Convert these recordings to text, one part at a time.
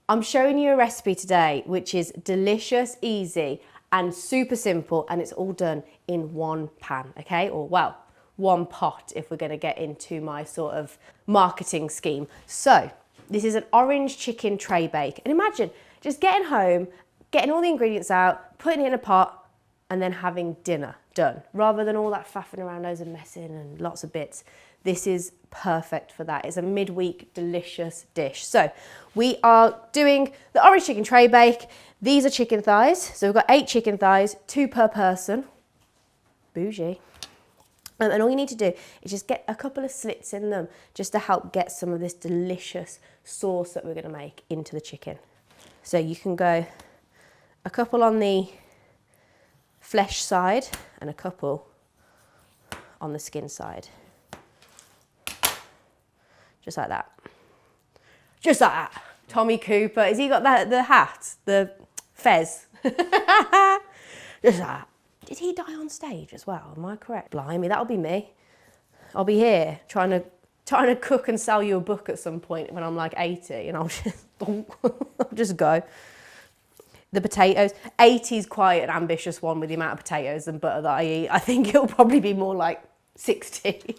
I'm showing you a recipe today which is delicious, easy and super simple, and it's all done in one pan, okay? Or well, one pot if we're going to get into my sort of marketing scheme. So this is an orange chicken tray bake, and imagine just getting home, getting all the ingredients out, putting it in a pot and then having dinner done, rather than all that faffing around, loads of messing and lots of bits. This is perfect for that. It's a midweek delicious dish. So we are doing the orange chicken tray bake. These are chicken thighs. So we've got 8 chicken thighs, 2 per person. Bougie. And all you need to do is just get a couple of slits in them just to help get some of this delicious sauce that we're going to make into the chicken. So you can go a couple on the flesh side and a couple on the skin side. Just like that. Just like that. Tommy Cooper. Has he got the hat? The fez? Just like that. Did he die on stage as well? Am I correct? Blimey, that'll be me. I'll be here trying to cook and sell you a book at some point when I'm like 80, and I'll just go. The potatoes. 80 is quite an ambitious one with the amount of potatoes and butter that I eat. I think it'll probably be more like 60.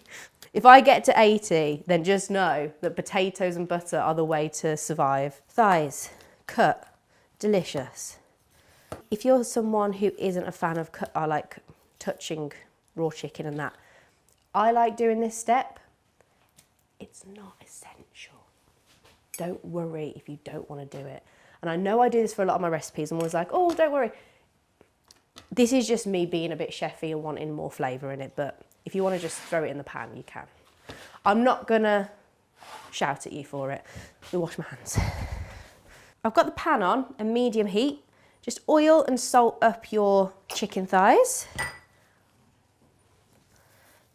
If I get to 80, then just know that potatoes and butter are the way to survive. Thighs, cut, delicious. If you're someone who isn't a fan of I like touching raw chicken and that, I like doing this step. It's not essential. Don't worry if you don't want to do it. And I know I do this for a lot of my recipes. I'm always like, oh, don't worry. This is just me being a bit chefy and wanting more flavour in it, but if you want to just throw it in the pan, you can. I'm not going to shout at you for it. Let me wash my hands. I've got the pan on a medium heat. Just oil and salt up your chicken thighs.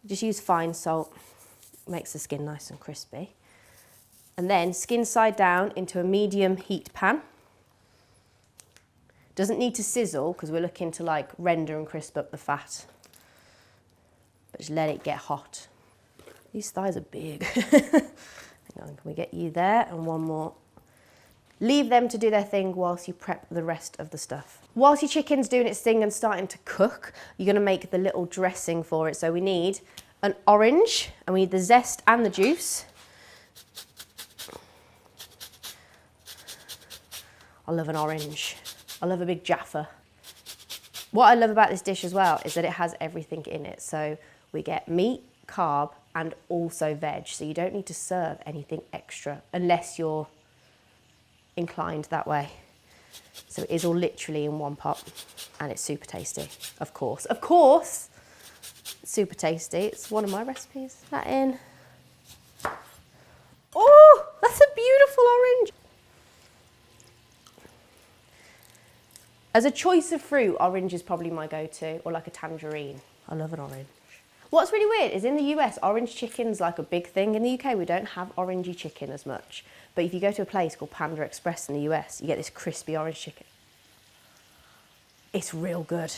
Just use fine salt. Makes the skin nice and crispy. And then skin side down into a medium heat pan. Doesn't need to sizzle because we're looking to like render and crisp up the fat. But just let it get hot. These thighs are big. Hang on, can we get you there? And one more. Leave them to do their thing whilst you prep the rest of the stuff. Whilst your chicken's doing its thing and starting to cook, you're gonna make the little dressing for it. So we need an orange, and we need the zest and the juice. I love an orange. I love a big Jaffa. What I love about this dish as well is that it has everything in it. So we get meat, carb, and also veg. So you don't need to serve anything extra unless you're inclined that way. So it is all literally in one pot, and it's super tasty. Of course, super tasty. It's one of my recipes. That in. Oh, that's a beautiful orange. As a choice of fruit, orange is probably my go-to, or like a tangerine. I love an orange. What's really weird is in the US, orange chicken's like a big thing. In the UK, we don't have orangey chicken as much. But if you go to a place called Panda Express in the US, you get this crispy orange chicken. It's real good.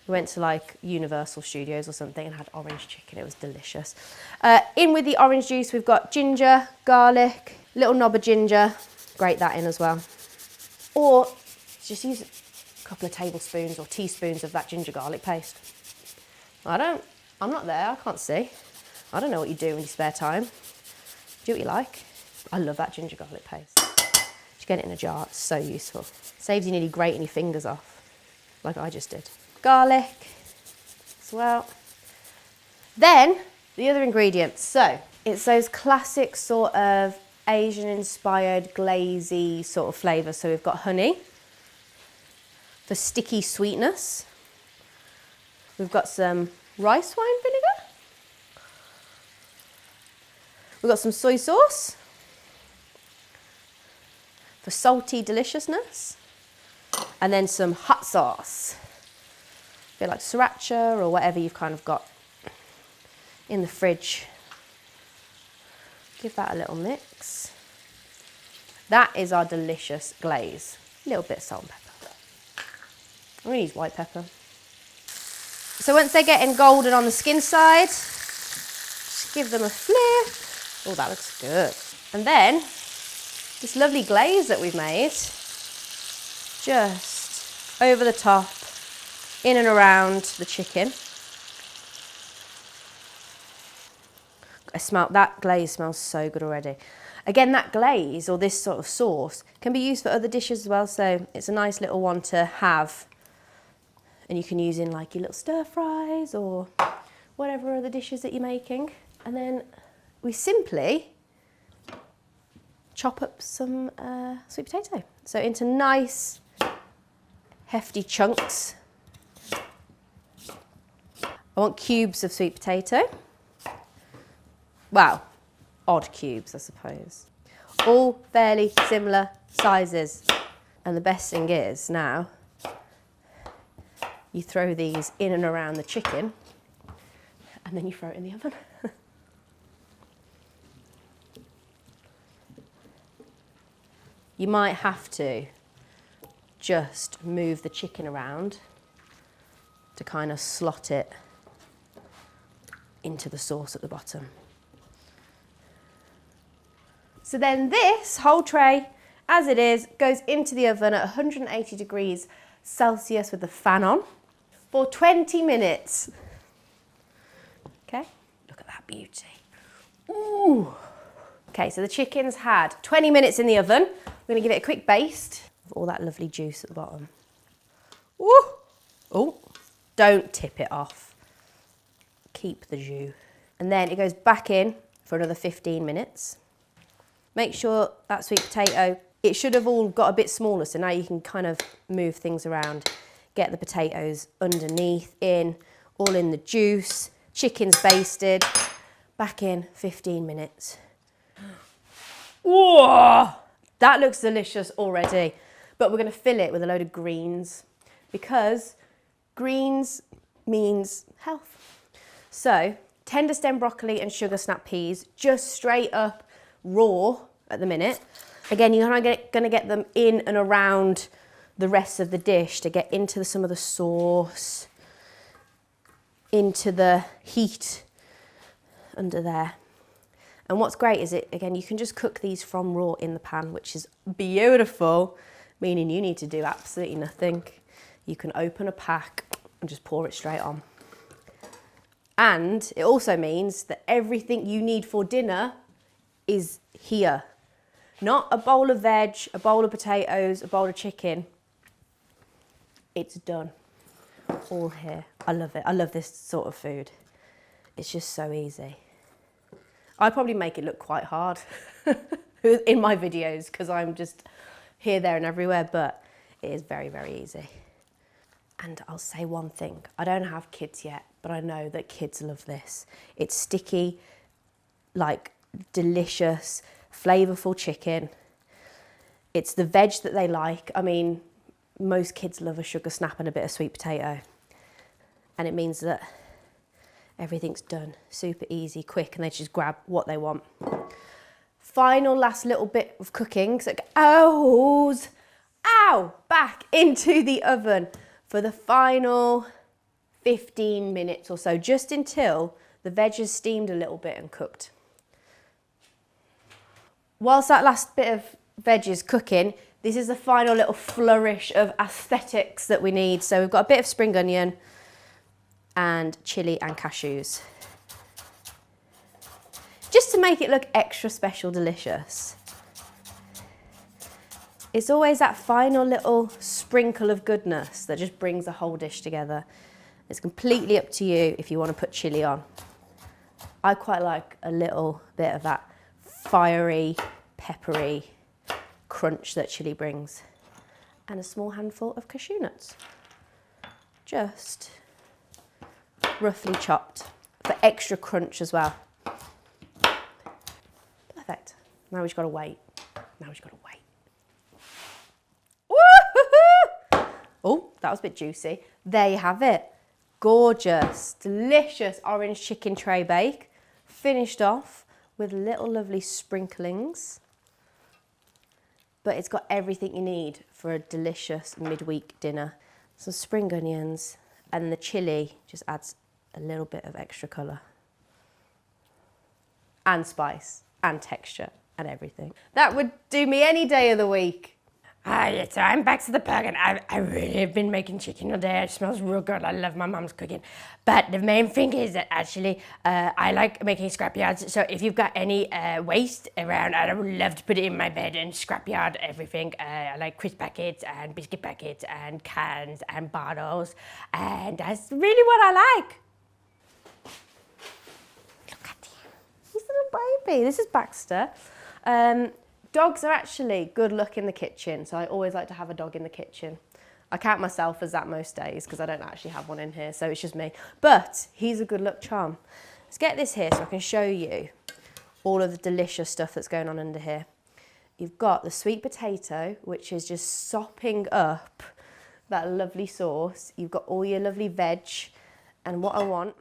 We went to like Universal Studios or something and had orange chicken. It was delicious. In with the orange juice, we've got ginger, garlic, little knob of ginger. Grate that in as well. Or just use a couple of tablespoons or teaspoons of that ginger garlic paste. I'm not there, I can't see. I don't know what you do in your spare time. Do what you like. I love that ginger garlic paste. Just get it in a jar, it's so useful. Saves you nearly grating your fingers off, like I just did. Garlic as well. Then, the other ingredients. So, it's those classic sort of Asian-inspired, glazy sort of flavours. So we've got honey for sticky sweetness. We've got some rice wine vinegar. We've got some soy sauce for salty deliciousness. And then some hot sauce. A bit like sriracha or whatever you've kind of got in the fridge. Give that a little mix. That is our delicious glaze. A little bit of salt and pepper. I'm going to use white pepper. So once they're getting golden on the skin side, just give them a flip. Oh, that looks good. And then this lovely glaze that we've made just over the top, in and around the chicken. That glaze smells so good already. Again, that glaze or this sort of sauce can be used for other dishes as well, so it's a nice little one to have, and you can use in like your little stir fries or whatever other dishes that you're making. And then we simply chop up some sweet potato. So into nice hefty chunks. I want cubes of sweet potato. Well, odd cubes, I suppose. All fairly similar sizes. And the best thing is now, you throw these in and around the chicken and then you throw it in the oven. You might have to just move the chicken around to kind of slot it into the sauce at the bottom. So then this whole tray, as it is, goes into the oven at 180 degrees Celsius with the fan on for 20 minutes. Okay, look at that beauty. Ooh. Okay, so the chicken's had 20 minutes in the oven. We're gonna give it a quick baste with all that lovely juice at the bottom. Woo! Oh, don't tip it off. Keep the jus. And then it goes back in for another 15 minutes. Make sure that sweet potato, it should have all got a bit smaller, so now you can kind of move things around. Get the potatoes underneath, all in the juice. Chicken's basted. Back in 15 minutes. Whoa! That looks delicious already. But we're gonna fill it with a load of greens because greens means health. So, tender stem broccoli and sugar snap peas, just straight up raw at the minute. Again, you're gonna get them in and around the rest of the dish to get into some of the sauce, into the heat under there. And what's great is again, you can just cook these from raw in the pan, which is beautiful, meaning you need to do absolutely nothing. You can open a pack and just pour it straight on. And it also means that everything you need for dinner is here. Not a bowl of veg, a bowl of potatoes, a bowl of chicken. It's done. All here. I love it. I love this sort of food. It's just so easy. I probably make it look quite hard in my videos because I'm just here, there and everywhere, but it is very, very easy. And I'll say one thing. I don't have kids yet, but I know that kids love this. It's sticky, like delicious, flavourful chicken. It's the veg that they like. I mean, most kids love a sugar snap and a bit of sweet potato. And it means that everything's done super easy, quick, and they just grab what they want. Final last little bit of cooking. So it goes, back into the oven for the final 15 minutes or so, just until the veg has steamed a little bit and cooked. Whilst that last bit of veg is cooking, this is the final little flourish of aesthetics that we need. So we've got a bit of spring onion and chilli and cashews. Just to make it look extra special delicious. It's always that final little sprinkle of goodness that just brings the whole dish together. It's completely up to you if you want to put chilli on. I quite like a little bit of that fiery, peppery crunch that chilli brings. And a small handful of cashew nuts. Just roughly chopped for extra crunch as well. Perfect. Now we've got to wait. Woo-hoo-hoo! Oh, that was a bit juicy. There you have it. Gorgeous, delicious orange chicken tray bake. Finished off with little lovely sprinklings. But it's got everything you need for a delicious midweek dinner. Some spring onions, and the chilli just adds a little bit of extra colour. And spice, and texture, and everything. That would do me any day of the week. Yeah, so I'm back to the pug, and I really have been making chicken all day. It smells real good. I love my mum's cooking. But the main thing is that actually I like making scrapyards. So if you've got any waste around, I would love to put it in my bed and scrapyard everything. I like crisp packets and biscuit packets and cans and bottles. And that's really what I like. Look at him. He's a little baby. This is Baxter. Dogs are actually good luck in the kitchen, so I always like to have a dog in the kitchen. I count myself as that most days because I don't actually have one in here, so it's just me. But he's a good luck charm. Let's get this here so I can show you all of the delicious stuff that's going on under here. You've got the sweet potato, which is just sopping up that lovely sauce. You've got all your lovely veg, and what I want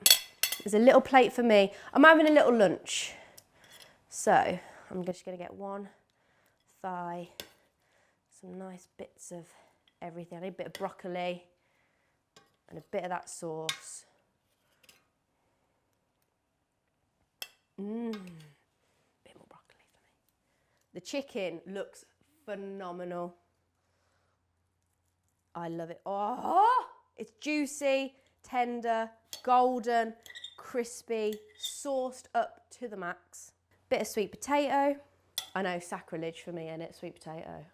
is a little plate for me. I'm having a little lunch, so I'm just going to get one thigh, some nice bits of everything. I need a bit of broccoli and a bit of that sauce. Bit more broccoli for me. The chicken looks phenomenal. I love it. Oh, it's juicy, tender, golden, crispy, sauced up to the max. Bit of sweet potato. I know, sacrilege for me, innit, sweet potato.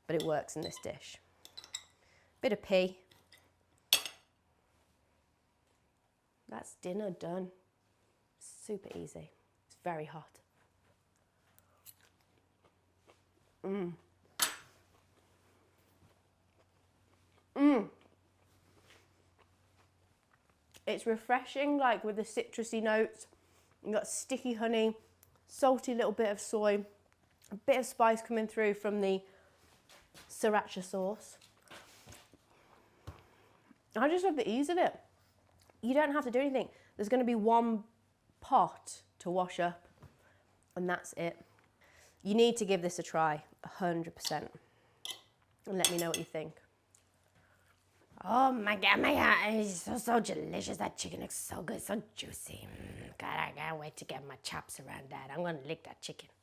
But it works in this dish. Bit of pea. That's dinner done. Super easy. It's very hot. It's refreshing, like with the citrusy notes. You've got sticky honey, salty little bit of soy, a bit of spice coming through from the sriracha sauce. I just love the ease of it. You don't have to do anything. There's going to be one pot to wash up, and that's it. You need to give this a try, 100%. And let me know what you think. Oh my God, it's so delicious. That chicken looks so good, so juicy. God, I can't wait to get my chops around that. I'm gonna lick that chicken.